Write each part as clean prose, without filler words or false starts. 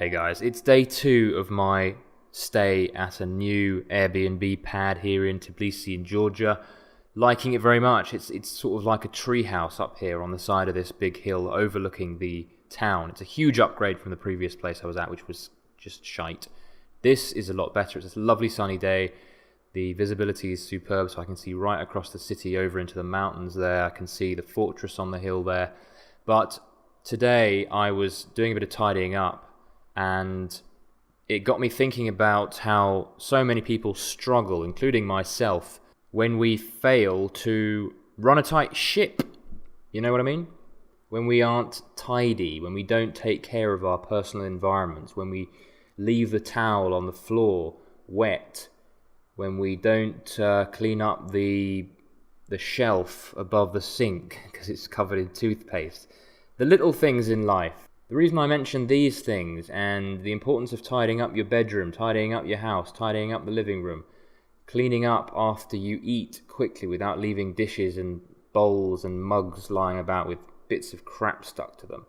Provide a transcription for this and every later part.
Hey guys, it's day 2 of my stay at a new Airbnb pad here in Tbilisi in Georgia. Liking it very much. It's sort of like a treehouse up here on the side of this big hill overlooking the town. It's a huge upgrade from the previous place I was at, which was just shite. This is a lot better. It's a lovely sunny day. The visibility is superb, so I can see right across the city over into the mountains there. I can see the fortress on the hill there. But today I was doing a bit of tidying up, and it got me thinking about how so many people struggle, including myself, when we fail to run a tight ship. You know what I mean? When we aren't tidy, when we don't take care of our personal environments, when we leave the towel on the floor wet, when we don't clean up the shelf above the sink because it's covered in toothpaste. The little things in life. The reason I mention these things and the importance of tidying up your bedroom, tidying up your house, tidying up the living room, cleaning up after you eat quickly without leaving dishes and bowls and mugs lying about with bits of crap stuck to them.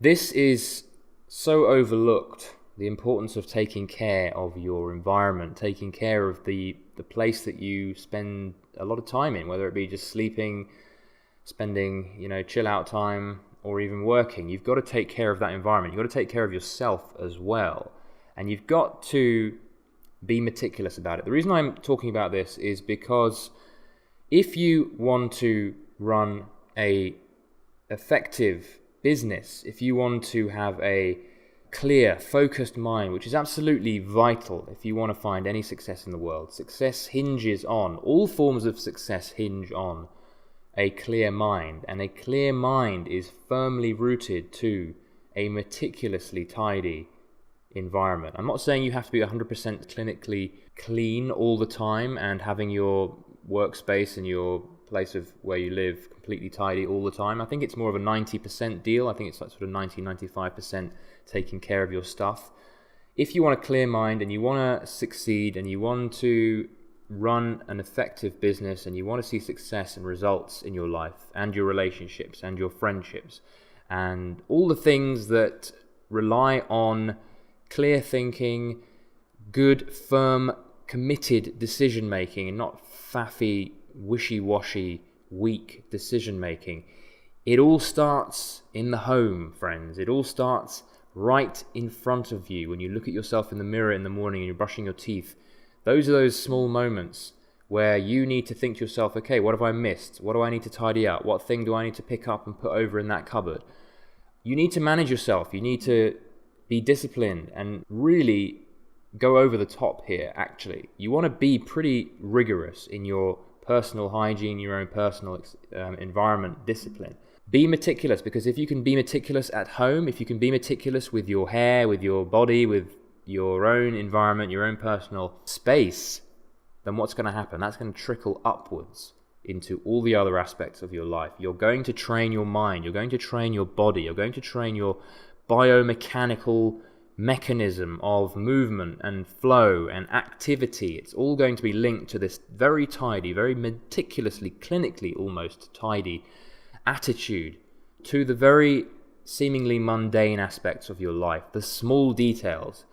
This is so overlooked, the importance of taking care of your environment, taking care of the place that you spend a lot of time in, whether it be just sleeping, spending, chill out time, or even working. You've got to take care of that environment. You've got to take care of yourself as well. And you've got to be meticulous about it. The reason I'm talking about this is because if you want to run a effective business, if you want to have a clear, focused mind, which is absolutely vital if you want to find any success in the world. Success hinges on, all forms of success hinge on a clear mind, and a clear mind is firmly rooted to a meticulously tidy environment. I'm not saying you have to be 100% clinically clean all the time and having your workspace and your place of where you live completely tidy all the time. I think it's more of a 90% deal. I think it's like sort of 90-95% taking care of your stuff. If you want a clear mind and you want to succeed and you want to run an effective business and you want to see success and results in your life and your relationships and your friendships and all the things that rely on clear thinking, good, firm, committed decision making and not faffy, wishy-washy, weak decision making. It all starts in the home, friends. It all starts right in front of you when you look at yourself in the mirror in the morning and you're brushing your teeth. Those are those small moments where you need to think to yourself, okay, what have I missed? What do I need to tidy up? What thing do I need to pick up and put over in that cupboard? You need to manage yourself. You need to be disciplined and really go over the top here, actually. You want to be pretty rigorous in your personal hygiene, your own personal environment discipline. Be meticulous, because if you can be meticulous at home, if you can be meticulous with your hair, with your body, with your own environment, your own personal space, then what's going to happen? That's going to trickle upwards into all the other aspects of your life. You're going to train your mind, you're going to train your body, you're going to train your biomechanical mechanism of movement and flow and activity. It's all going to be linked to this very tidy, very meticulously, clinically almost tidy attitude to the very seemingly mundane aspects of your life, the small details.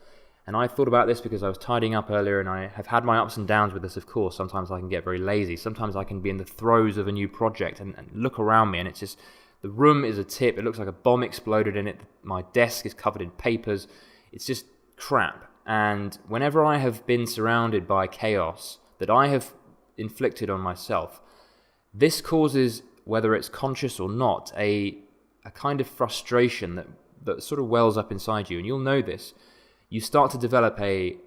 And I thought about this because I was tidying up earlier, and I have had my ups and downs with this, of course. Sometimes I can get very lazy. Sometimes I can be in the throes of a new project and look around me and it's just, the room is a tip. It looks like a bomb exploded in it. My desk is covered in papers. It's just crap. And whenever I have been surrounded by chaos that I have inflicted on myself, this causes, whether it's conscious or not, a kind of frustration that sort of wells up inside you. And you'll know this. You start to develop a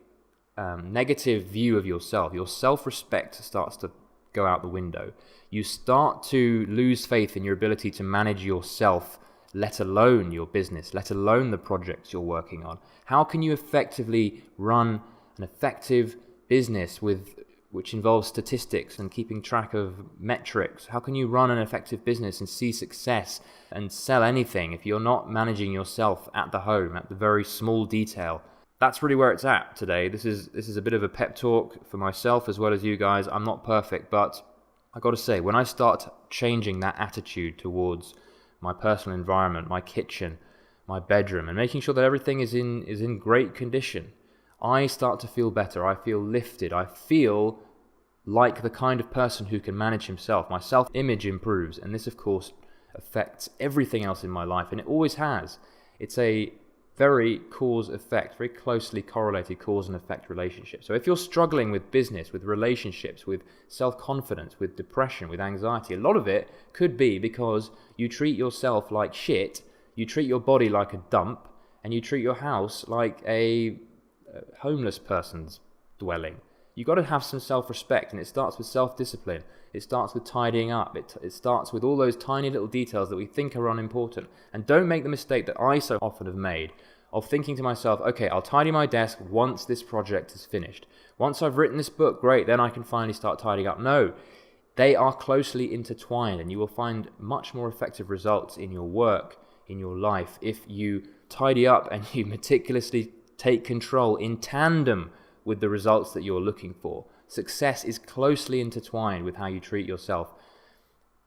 negative view of yourself. Your self-respect starts to go out the window. You start to lose faith in your ability to manage yourself, let alone your business, let alone the projects you're working on. How can you effectively run an effective business which involves statistics and keeping track of metrics? How can you run an effective business and see success and sell anything if you're not managing yourself at the home, at the very small detail? That's really where it's at today. This is a bit of a pep talk for myself as well as you guys. I'm not perfect, but I got to say, when I start changing that attitude towards my personal environment, my kitchen, my bedroom, and making sure that everything is in great condition, I start to feel better. I feel lifted. I feel like the kind of person who can manage himself. My self-image improves, and this, of course, affects everything else in my life, and it always has. It's a very cause-effect, very closely correlated cause and effect relationship. So if you're struggling with business, with relationships, with self-confidence, with depression, with anxiety, a lot of it could be because you treat yourself like shit, you treat your body like a dump, and you treat your house like a homeless person's dwelling. You've got to have some self-respect, and it starts with self-discipline. It starts with tidying up. It starts with all those tiny little details that we think are unimportant. And don't make the mistake that I so often have made of thinking to myself, okay, I'll tidy my desk once this project is finished. Once I've written this book, great, then I can finally start tidying up. No, they are closely intertwined, and you will find much more effective results in your work, in your life, if you tidy up and you meticulously take control in tandem with the results that you're looking for. Success is closely intertwined with how you treat yourself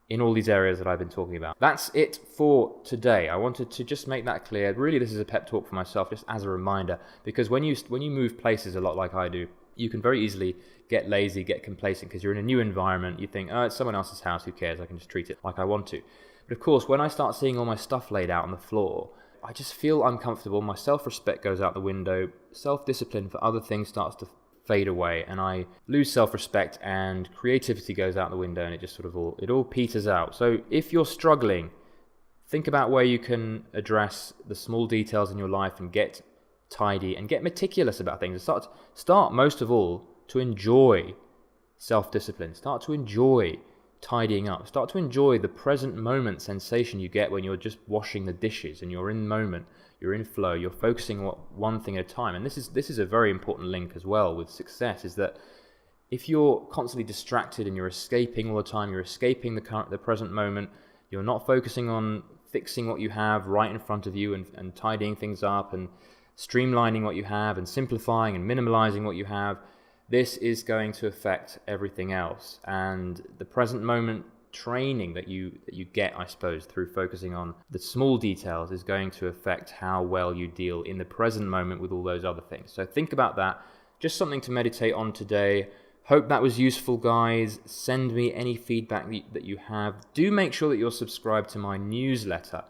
in all these areas that I've been talking about. That's it for today. I wanted to just make that clear. Really, this is a pep talk for myself, just as a reminder, because when you move places a lot like I do, you can very easily get lazy, get complacent, because you're in a new environment. You think, oh, it's someone else's house, who cares? I can just treat it like I want to. But of course, when I start seeing all my stuff laid out on the floor, I just feel uncomfortable. My self-respect goes out the window. Self-discipline for other things starts to fade away, and I lose self-respect, and creativity goes out the window, and it just sort of all peters out. So if you're struggling, think about where you can address the small details in your life and get tidy and get meticulous about things. Start most of all to enjoy self-discipline. Start to enjoy tidying up. Start to enjoy the present moment sensation you get when you're just washing the dishes and you're in the moment, you're in flow, you're focusing on one thing at a time. And this is a very important link as well with success, is that if you're constantly distracted and you're escaping all the time, you're escaping the present moment, you're not focusing on fixing what you have right in front of you and tidying things up and streamlining what you have and simplifying and minimalizing what you have, this is going to affect everything else. And the present moment training that you get, I suppose, through focusing on the small details is going to affect how well you deal in the present moment with all those other things. So think about that. Just something to meditate on today. Hope that was useful, guys. Send me any feedback that you have. Do make sure that you're subscribed to my newsletter,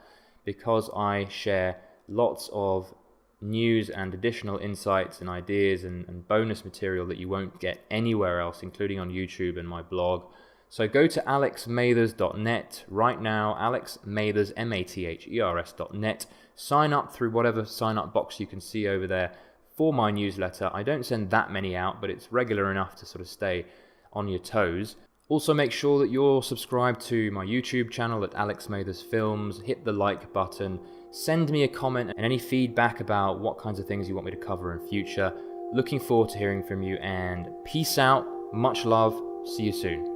because I share lots of news and additional insights and ideas and bonus material that you won't get anywhere else, including on YouTube and my blog. So go to alexmathers.net right now, alexmathers, mathers.net. Sign up through whatever sign up box you can see over there for my newsletter. I don't send that many out, but it's regular enough to sort of stay on your toes. Also, make sure that you're subscribed to my YouTube channel at Alex Mathers Films. Hit the like button. Send me a comment and any feedback about what kinds of things you want me to cover in future. Looking forward to hearing from you, and peace out. Much love. See you soon.